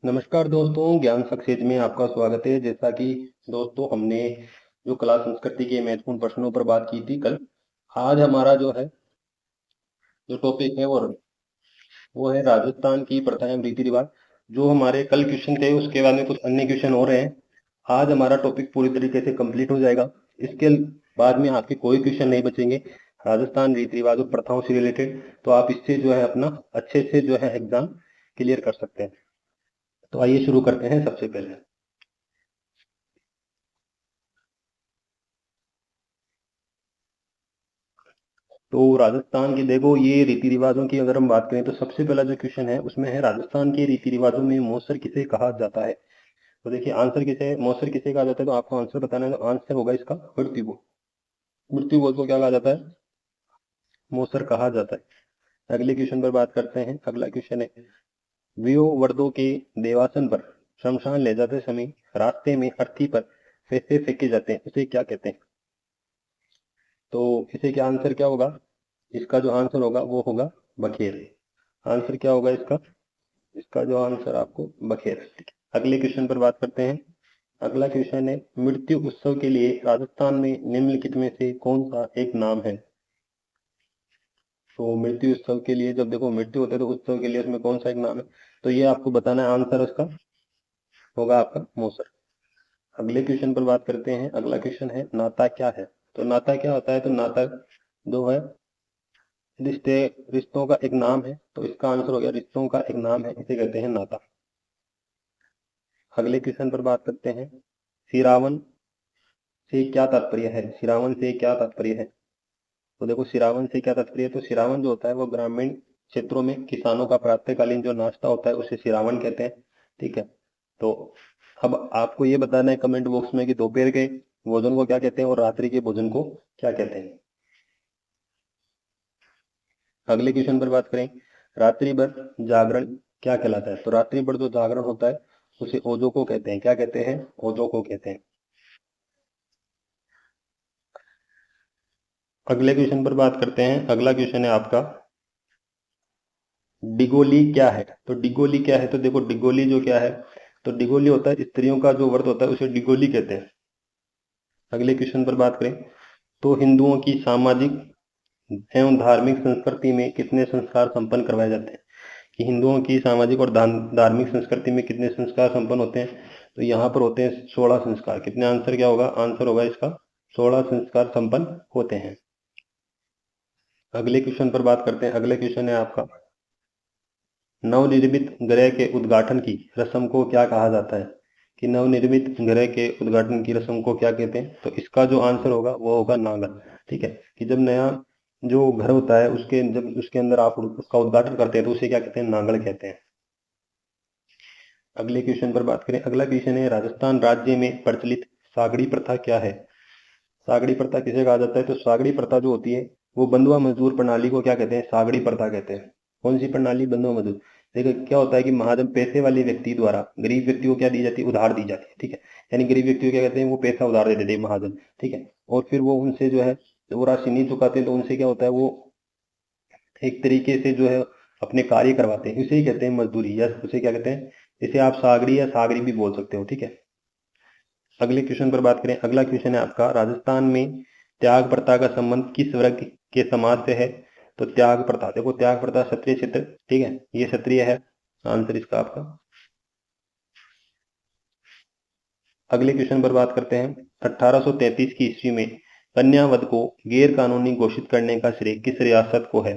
नमस्कार दोस्तों, ज्ञान सक्सेस में आपका स्वागत है। जैसा कि दोस्तों हमने जो कला संस्कृति के महत्वपूर्ण प्रश्नों पर बात की थी कल, आज हमारा जो है जो टॉपिक है वो है राजस्थान की प्रथाएं एवं रीति रिवाज। जो हमारे कल क्वेश्चन थे उसके बाद में कुछ अन्य क्वेश्चन हो रहे हैं। आज हमारा टॉपिक पूरी तरीके से कंप्लीट हो जाएगा। इसके बाद में आपके कोई क्वेश्चन नहीं बचेंगे राजस्थान रीति रिवाज और प्रथाओं से रिलेटेड। तो आप इससे जो है अपना अच्छे से जो है एग्जाम क्लियर कर सकते हैं। तो आइए शुरू करते हैं। सबसे पहले तो राजस्थान की देखो, ये रीति रिवाजों की अगर हम बात करें तो सबसे पहला जो क्वेश्चन है उसमें है राजस्थान के रीति रिवाजों में मौसर किसे कहा जाता है। तो देखिए आंसर किसे मौसर किसे कहा जाता है, तो आपको आंसर बताना है। तो आंसर होगा इसका मृत्यु को। मृत्यु को क्या कहा जाता है? मौसर कहा जाता है। अगले क्वेश्चन पर बात करते हैं। अगला क्वेश्चन है वियोवर्दो के देवासन पर शमशान ले जाते समय रास्ते में अर्थी पर पैसे फेंके जाते हैं, उसे क्या कहते हैं? तो इसे क्या आंसर क्या होगा? इसका जो आंसर होगा वो होगा बखेर। आंसर क्या होगा इसका? इसका जो आंसर आपको बखेर। ठीक है, अगले क्वेश्चन पर बात करते हैं। अगला क्वेश्चन है मृत्यु उत्सव के लिए राजस्थान में निम्नलिखित में से कौन सा एक नाम है? तो मृत्यु उत्सव के लिए जब देखो मृत्यु होता है तो उत्सव के लिए उसमें कौन सा एक नाम है, तो ये आपको बताना है। आंसर उसका होगा आपका मौसर। अगले क्वेश्चन पर बात करते हैं। अगला क्वेश्चन है नाता क्या है? तो नाता क्या होता है? तो नाता जो है रिश्ते रिश्तों का एक नाम है। तो इसका आंसर हो गया रिश्तों का एक नाम है, इसे कहते हैं नाता। अगले क्वेश्चन पर बात करते हैं सिरावन से क्या तात्पर्य है? सिरावन से क्या तात्पर्य है? तो देखो सिरावन से क्या तात्पर्य है, तो सिरावन जो होता है वो ग्रामीण क्षेत्रों में किसानों का प्रातःकालीन जो नाश्ता होता है उसे सिरावन कहते हैं। ठीक है, तो अब आपको ये बताना है कमेंट बॉक्स में कि दोपहर के भोजन को क्या कहते हैं और रात्रि के भोजन को क्या कहते हैं। अगले क्वेश्चन पर बात करें रात्रि भर जागरण क्या कहलाता है? तो रात्रि भर जो जागरण होता है उसे ओजो को कहते हैं। क्या कहते हैं? ओजो को कहते हैं। अगले क्वेश्चन पर बात करते हैं। अगला क्वेश्चन है आपका डिगोली क्या है? तो डिगोली क्या है? तो देखो डिगोली जो क्या है, तो डिगोली होता है स्त्रियों का जो व्रत होता है उसे डिगोली कहते हैं। अगले क्वेश्चन पर बात करें तो हिंदुओं की सामाजिक एवं धार्मिक संस्कृति में कितने संस्कार संपन्न करवाए जाते हैं? कि हिंदुओं की सामाजिक और धार्मिक संस्कृति में कितने संस्कार संपन्न होते हैं? तो यहाँ पर होते हैं 16 संस्कार। कितने? आंसर क्या होगा? आंसर होगा इसका 16 संस्कार संपन्न होते हैं। अगले क्वेश्चन पर बात करते हैं। अगले क्वेश्चन है आपका नवनिर्मित गृह के उद्घाटन की रस्म को क्या कहा जाता है? कि नवनिर्मित गृह के उद्घाटन की रस्म को क्या कहते हैं? तो इसका जो आंसर होगा वो होगा नांगल। ठीक है, कि जब नया जो घर होता है उसके जब उसके अंदर आप उसका उद्घाटन करते हैं तो उसे क्या कहते हैं? नांगल कहते हैं। अगले क्वेश्चन पर बात करें। अगला क्वेश्चन है राजस्थान राज्य में प्रचलित सागड़ी प्रथा क्या है? सागड़ी प्रथा किसे कहा जाता है? तो सागड़ी प्रथा जो होती है वो बंधुआ मजदूर प्रणाली को क्या कहते हैं? सागड़ी प्रथा कहते हैं। कौन सी प्रणाली? बंधुआ मजदूर। देखो क्या होता है कि महाजन पैसे वाले व्यक्ति द्वारा गरीब व्यक्ति को क्या दी जाती है? उधार दी जाती है। ठीक है, यानी गरीब व्यक्ति को क्या कहते हैं? वो पैसा उधार दे देते हैं महाजन। ठीक है, और फिर वो उनसे जो है वो राशि नहीं चुकाते तो उनसे क्या होता है वो एक तरीके से जो है अपने कार्य करवाते हैं। इसे ही कहते हैं मजदूरी, या उसे क्या कहते हैं? इसे आप सागड़ी या सागरी भी बोल सकते हो। ठीक है, अगले क्वेश्चन पर बात करें। अगला क्वेश्चन है आपका राजस्थान में त्याग प्रथा का संबंध किस वर्ग के समाज से है? तो त्याग प्रथा देखो त्याग प्रथा क्षत्रिय क्षेत्र। ठीक है, ये क्षत्रिय है। आंसर इसका आपका। अगले क्वेश्चन पर बात करते हैं 1833 की ईस्वी में कन्यावध को गैर कानूनी घोषित करने का श्रेय किस रियासत को है?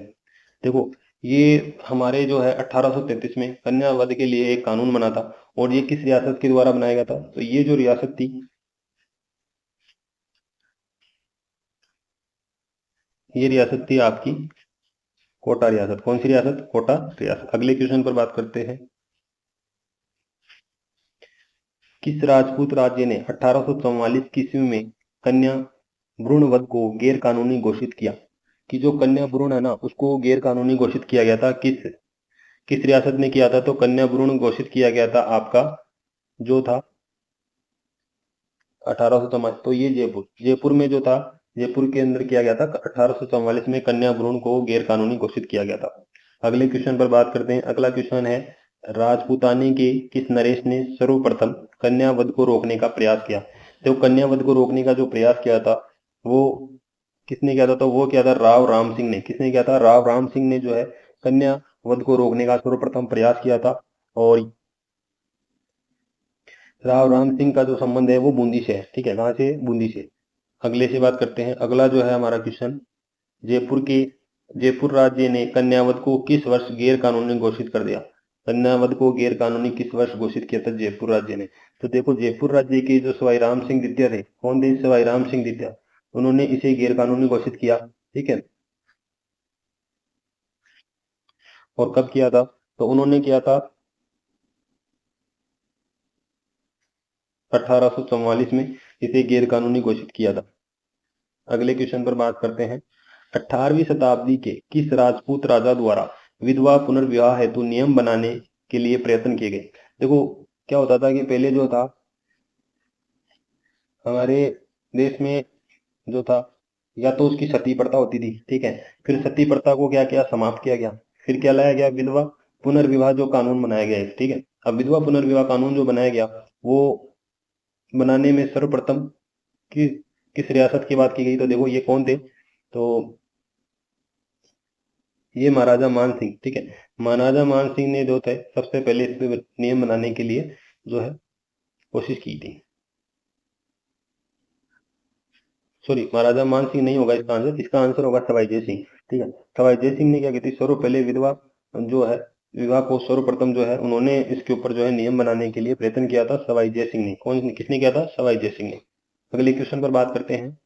देखो ये हमारे जो है 1833 में कन्यावध के लिए एक कानून बना था और ये किस रियासत के द्वारा बनाया गया था? तो ये जो रियासत थी ये रियासत थी आपकी कोटा रियासत। कौन सी रियासत? कोटा रियासत। अगले क्वेश्चन पर बात करते हैं किस राजपूत राज्य ने 1844 की ईस्वी में कन्या भ्रूण वध को गैर कानूनी घोषित किया? कि जो कन्या भ्रूण है ना उसको गैर कानूनी घोषित किया गया था। किस किस रियासत ने किया था? तो कन्या भ्रूण घोषित किया गया था आपका जो था 1844। तो ये जयपुर जयपुर में जो था जयपुर के अंदर किया गया था 1844 में कन्या भ्रूण को गैर कानूनी घोषित किया गया था। अगले क्वेश्चन पर बात करते हैं। अगला क्वेश्चन है राजपूताने के किस नरेश ने सर्वप्रथम कन्यावध को रोकने का प्रयास किया? तो कन्यावध को रोकने का जो प्रयास किया था वो किसने किया था? तो वो किया था राव राम सिंह ने। किसने किया था? राव राम सिंह ने जो है कन्यावध को रोकने का सर्वप्रथम प्रयास किया था। और राव राम सिंह का जो संबंध है वो बूंदी से है। ठीक है, कहाँ से? बूंदी से। अगले से बात करते हैं। अगला जो है हमारा क्वेश्चन, जयपुर राज्य ने कन्यावध को किस वर्ष गैर कानूनी घोषित कर दिया? कन्यावध को गैर कानूनी किस वर्ष घोषित किया था जयपुर राज्य ने? तो देखो, जयपुर राज्य के जो सवाई राम सिंह द्वितीय थे, कौन थे? सवाई राम सिंह द्वितीय, उन्होंने इसे गैर कानूनी घोषित किया। ठीक है, और कब किया था? तो उन्होंने किया था 1844 में इसे गैर कानूनी घोषित किया था। अगले क्वेश्चन पर बात करते हैं। 18वीं शताब्दी के किस राजपूत राजा द्वारा विधवा पुनर्विवाह हेतु नियम बनाने के लिए प्रयत्न किए गए? देखो, क्या होता था कि पहले जो था हमारे देश में जो था, या तो उसकी सती प्रथा होती थी। ठीक है, फिर सती प्रथा को क्या किया? समाप्त किया गया। फिर क्या लाया गया? विधवा पुनर्विवाह जो कानून बनाया गया है। ठीक है, अब विधवा पुनर्विवाह कानून जो बनाया गया वो बनाने में सर्वप्रथम कि किस रियासत की बात की गई? तो देखो, ये कौन थे? तो ये महाराजा मान सिंह। ठीक है, महाराजा मान सिंह ने जो थे सबसे पहले इस पे नियम बनाने के लिए जो है कोशिश की थी। सॉरी, महाराजा मान सिंह नहीं होगा इसका आंसर। इसका आंसर होगा सवाई जय सिंह। ठीक है, सवाई जय सिंह ने क्या की थी? सर्व पहले विधवा जो है विवाह को सर्वप्रथम जो है उन्होंने इसके ऊपर जो है नियम बनाने के लिए प्रयत्न किया था। सवाई जय सिंह ने। किसने किया था? सवाई जय सिंह ने। अगले क्वेश्चन पर बात करते हैं।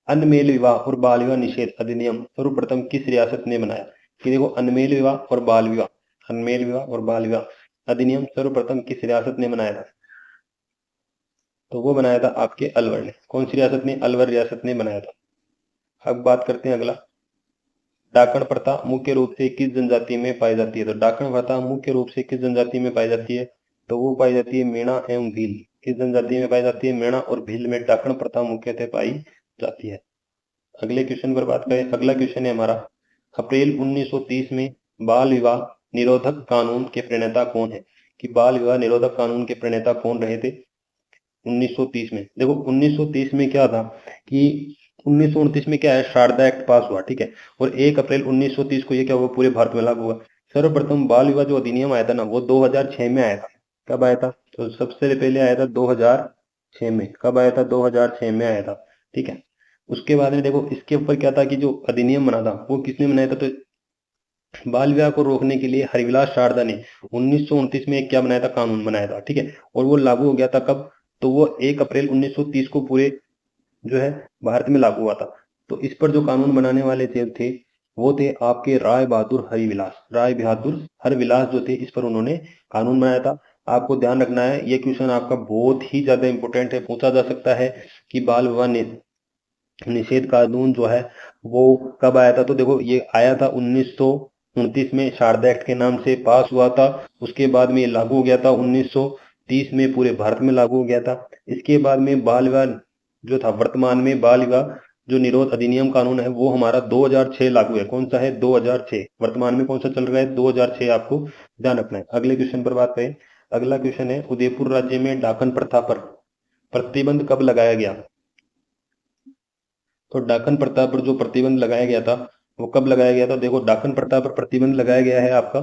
अनमेल विवाह और बाल विवाह निषेध अधिनियम सर्वप्रथम किस रियासत ने बनाया? कि देखो, अनमेल विवाह और बाल विवाह अधिनियम सर्वप्रथम किस रियासत ने बनाया था? तो वो बनाया था आपके अलवर ने। कौन सी रियासत ने? अलवर रियासत ने बनाया था। अब बात करते हैं अगला। डाकण प्रथा मुख्य रूप से किस जनजाति में पाई जाती है? तो डाकण प्रथा मुख्य रूप से किस जनजाति में पाई जाती है? तो वो पाई जाती है मीणा एवं भील। किस जनजाति में पाई जाती है? मीणा और भील में डाकण प्रथा मुख्यतः पाई जाती है। अगले क्वेश्चन पर बात करें। अगला क्वेश्चन है हमारा, अप्रैल 1930 में बाल विवाह निरोधक कानून के प्रणेता कौन है? कि बाल विवाह निरोधक कानून के प्रणेता कौन रहे थे 1930 में? देखो, 1930 में क्या था कि 1929 में क्या है, शारदा एक्ट पास हुआ। ठीक है, और 1 अप्रैल 1930 को ये क्या हुआ? पूरे भारत में लागू हुआ। सर्वप्रथम बाल विवाह जो अधिनियम आया था ना, वो 2006 में आया था। कब आया था? तो सबसे पहले आया था 2006 में। कब आया था? 2006 में आया था। ठीक है, उसके बाद में देखो, इसके ऊपर क्या था कि जो अधिनियम बना था वो किसने बनाया था? तो बाल विवाह को रोकने के लिए हरिविलास शारदा ने 1929 में एक क्या बनाया था? कानून बनाया था। ठीक है, और वो लागू हो गया था कब? तो वो 1 अप्रैल 1930 को पूरे जो है भारत में लागू हुआ था। तो इस पर जो कानून बनाने वाले थे वो थे आपके राय बहादुर हरविलास जो थे, इस पर उन्होंने कानून बनाया था। आपको ध्यान रखना है, ये क्वेश्चन आपका बहुत ही ज्यादा इंपॉर्टेंट है, पूछा जा सकता है कि बाल विवाह निषेध कानून जो है वो कब आया था? तो देखो, ये आया था 1929 में, शारदा एक्ट के नाम से पास हुआ था। उसके बाद में ये लागू हो गया था 1930 में, पूरे भारत में लागू हो गया था। इसके बाद में बाल विवाह जो था, वर्तमान में बाल विवाह जो निरोध अधिनियम कानून है वो हमारा 2006 लागू है। कौन सा है? 2006। वर्तमान में कौन सा चल रहा है? 2006। आपको ध्यान रखना है। अगले क्वेश्चन पर बात करें। अगला क्वेश्चन है, उदयपुर राज्य में डाकन प्रथा पर प्रतिबंध कब लगाया गया? तो डाकन प्रथा पर जो प्रतिबंध लगाया गया था वो कब लगाया गया था? देखो, डाकन प्रथा पर प्रतिबंध लगाया गया है आपका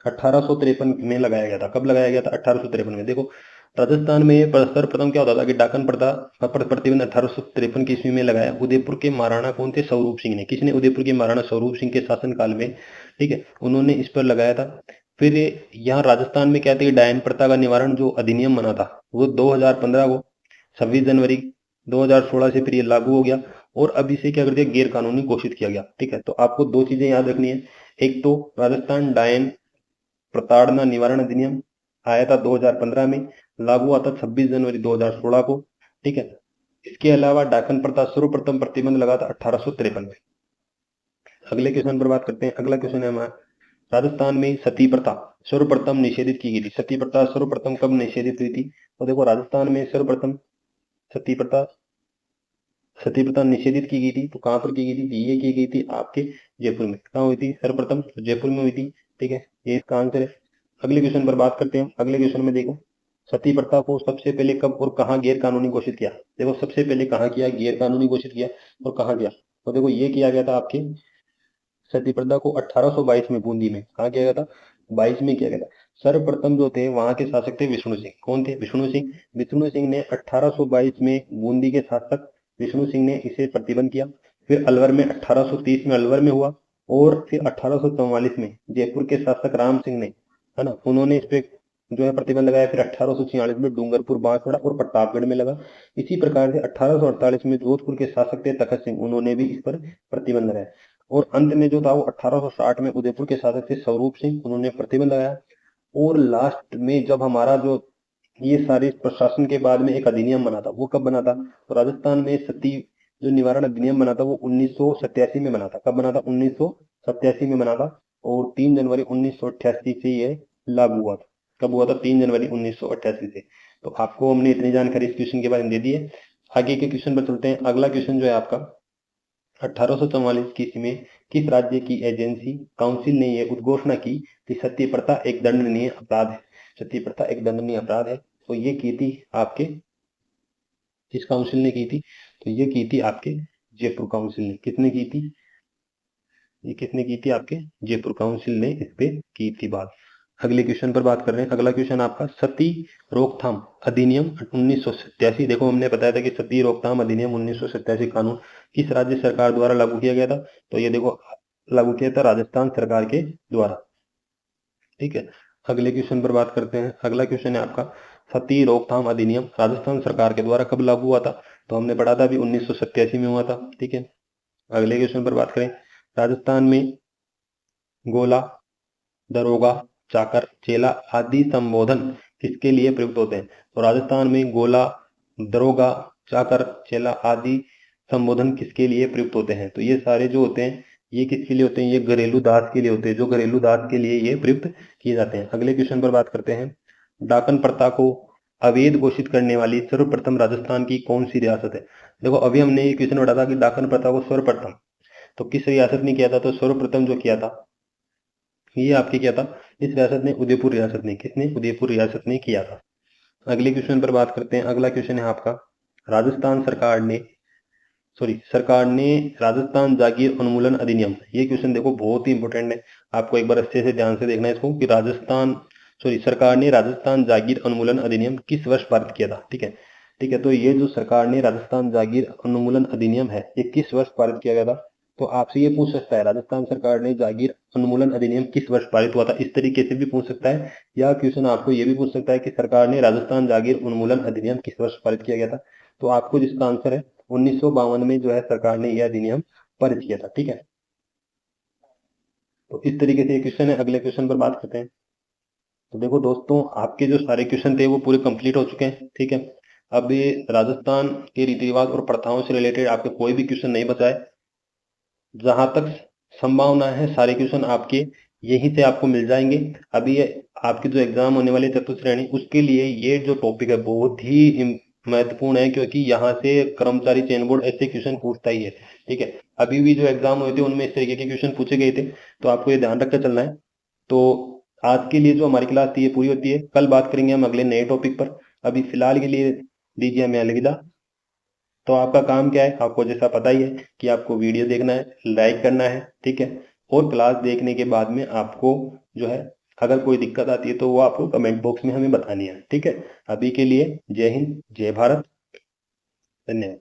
1853 में लगाया गया था। कब लगाया गया था? 1853 में। देखो, राजस्थान में सर्वप्रथम क्या होता था कि डाकन प्रथा पर प्रतिबंध 1853 की ईस्वी में लगाया। उदयपुर के महाराणा कौन थे? स्वरूप सिंह ने। किसने? उदयपुर के महाराणा स्वरूप सिंह के शासनकाल में। ठीक है, उन्होंने इस पर लगाया था। फिर यहाँ राजस्थान में क्या था कि डायन प्रथा का निवारण जो अधिनियम बना था वो 2015 को 26 जनवरी 2016 से फिर ये लागू हो गया, और अब इसे क्या कर दिया? गैर कानूनी घोषित किया गया। ठीक है, तो आपको दो चीजें याद रखनी है। एक तो राजस्थान डायन प्रताड़ना निवारण अधिनियम आया था 2015 में, लागू हुआ था 26 जनवरी 2016 को। ठीक है, इसके अलावा डाकन प्रथा सर्वप्रथम प्रतिबंध लगा था 1853 में। अगले क्वेश्चन पर बात करते हैं। अगला क्वेश्चन है हमारा, राजस्थान में सती प्रथा सर्वप्रथम निषेधित की गई थी। सती प्रथा सर्वप्रथम कब निषेधित हुई थी? तो देखो, राजस्थान में सर्वप्रथम सती प्रथा सती प्रथा निषेधित की गई थी। तो कहां पर की गई थी? ये की गई थी आपके जयपुर में। कहाँ हुई थी? सर्वप्रथम तो जयपुर में हुई थी। ठीक है, ये इसका आंसर है। अगले क्वेश्चन पर बात करते हैं। अगले क्वेश्चन में देखो, सती प्रथा को सबसे पहले कब और कहाँ गैर कानूनी घोषित किया। देखो सबसे पहले कहाँ किया, गैर कानूनी घोषित किया, और कहाँ किया। तो देखो ये किया गया था आपके सती प्रथा को 1822 में बूंदी में। कहाँ किया गया था, 22 में किया गया था। सर्वप्रथम जो थे वहां के शासक थे विष्णु सिंह। कौन थे, विष्णु सिंह। विष्णु सिंह ने 1822 में बूंदी के शासक विष्णु सिंह ने इसे प्रतिबंध किया। फिर अलवर में 1830 में अलवर में हुआ, और फिर 1844 में जयपुर के शासक राम सिंह ने, है ना, उन्होंने इस पे जो है प्रतिबंध लगाया। फिर 1846 में डूंगरपुर, बांसवाड़ा और प्रतापगढ़ में लगा। इसी प्रकार से 1848 में जोधपुर के शासक थे तखत सिंह, उन्होंने भी इस पर प्रतिबंध लगाया। और अंत में जो था वो 1860 में उदयपुर के शासक थे स्वरूप सिंह, उन्होंने प्रतिबंध लगाया। और लास्ट में जब हमारा जो ये सारे प्रशासन के बाद में एक अधिनियम बना था, वो कब बना था, तो राजस्थान में सती जो निवारण अधिनियम बना था वो 1987 में बना था। कब बना था, 1987 में बना था। और 3 जनवरी 1988 से ये लागू हुआ था। कब हुआ था, 3 जनवरी 1988 से। तो आपको हमने इतनी जानकारी इस क्वेश्चन के बारे में दे दी है। आगे के क्वेश्चन पर चलते हैं। अगला क्वेश्चन जो है आपका, 1844 की ईस्वी में किस राज्य की एजेंसी काउंसिल ने यह उद्घोषणा की कि सती प्रथा एक दंडनीय अपराध है। सती प्रथा एक दंडनीय अपराध है। तो ये की थी आपके, किस काउंसिल ने की थी, तो ये की थी आपके जयपुर काउंसिल ने। किसने की थी, ये किसने की थी, आपके जयपुर काउंसिल ने इस पे की थी बात। अगले क्वेश्चन पर बात कर रहे हैं। अगला क्वेश्चन आपका, सती रोकथाम अधिनियम 1987। देखो हमने बताया था कि सती रोकथाम अधिनियम 1987 कानून किस राज्य सरकार द्वारा लागू किया गया था, तो ये देखो लागू किया था राजस्थान सरकार के द्वारा। ठीक है, अगले क्वेश्चन पर बात करते हैं। अगला क्वेश्चन है आपका, सती रोकथाम अधिनियम राजस्थान सरकार के द्वारा कब लागू हुआ था, तो हमने पढ़ा था अभी 1987 में हुआ था। ठीक है, अगले क्वेश्चन पर बात करें। राजस्थान में गोला, दरोगा, चाकर, चेला आदि संबोधन किसके लिए प्रयुक्त होते हैं, तो राजस्थान में गोला, दरोगा, चाकर, चेला आदि संबोधन किसके लिए प्रयुक्त होते हैं, तो ये सारे जो होते हैं ये किसके लिए होते हैं, ये घरेलू दास के लिए होते हैं। जो घरेलू दास के लिए ये प्रयुक्त किए जाते हैं। अगले क्वेश्चन पर बात करते हैं। डाकन प्रथा को अवैध घोषित करने वाली सर्वप्रथम राजस्थान की कौन सी रियासत है। देखो अभी हमने ये क्वेश्चन पढ़ा था कि डाकन प्रथा को सर्वप्रथम तो किस रियासत ने किया था, तो सर्वप्रथम जो किया था ये आपके क्या था, इस रियासत ने उदयपुर रियासत ने, किसने, उदयपुर रियासत ने किया था। अगले क्वेश्चन पर बात करते हैं। अगला क्वेश्चन है आपका, राजस्थान सरकार ने राजस्थान जागीर उन्मूलन अधिनियम। ये क्वेश्चन देखो बहुत ही इंपॉर्टेंट है, आपको एक बार अच्छे से ध्यान से देखना है इसको, कि सरकार ने राजस्थान जागीर उन्मूलन अधिनियम किस वर्ष पारित किया था। ठीक है, ठीक है, तो ये जो सरकार ने राजस्थान जागीर उन्मूलन अधिनियम है ये किस वर्ष पारित किया गया था, तो आपसे ये पूछ सकता है राजस्थान सरकार ने जागीर उन्मूलन अधिनियम किस वर्ष पारित हुआ था, इस तरीके से भी पूछ सकता है। या क्वेश्चन आपको ये भी पूछ सकता है कि सरकार ने राजस्थान जागीर उन्मूलन अधिनियम किस वर्ष पारित किया गया था, तो आपको जिसका आंसर है 1952 में जो है सरकार ने यह अधिनियम पारित किया था। ठीक है, तो इस तरीके से ये क्वेश्चन है। अगले क्वेश्चन पर बात करते हैं। तो देखो दोस्तों आपके जो सारे क्वेश्चन थे वो पूरे कंप्लीट हो चुके हैं। ठीक है, अब ये राजस्थान के रीति रिवाज और प्रथाओं से रिलेटेड आपके कोई भी क्वेश्चन नहीं बचा है। जहां तक संभावना है सारे क्वेश्चन आपके यहीं से आपको मिल जाएंगे। अभी ये आपके जो एग्जाम होने वाले चतुश्रेणी उसके लिए ये जो टॉपिक है बहुत ही महत्वपूर्ण है, क्योंकि यहाँ से कर्मचारी चयन बोर्ड ऐसे क्वेश्चन पूछता ही है। ठीक है, अभी भी जो एग्जाम हुए थे उनमें इस तरीके के क्वेश्चन पूछे गए थे, तो आपको ये ध्यान रखकर चलना है। तो आज के लिए जो हमारी क्लास थी ये पूरी होती है। कल बात करेंगे हम अगले नए टॉपिक पर। अभी फिलहाल के लिए दीजिए हमें अलविदा। तो आपका काम क्या है, आपको जैसा पता ही है कि आपको वीडियो देखना है, लाइक करना है। ठीक है, और क्लास देखने के बाद में आपको जो है अगर कोई दिक्कत आती है तो वो आपको कमेंट बॉक्स में हमें बतानी है। ठीक है, अभी के लिए जय हिंद, जय भारत, धन्यवाद।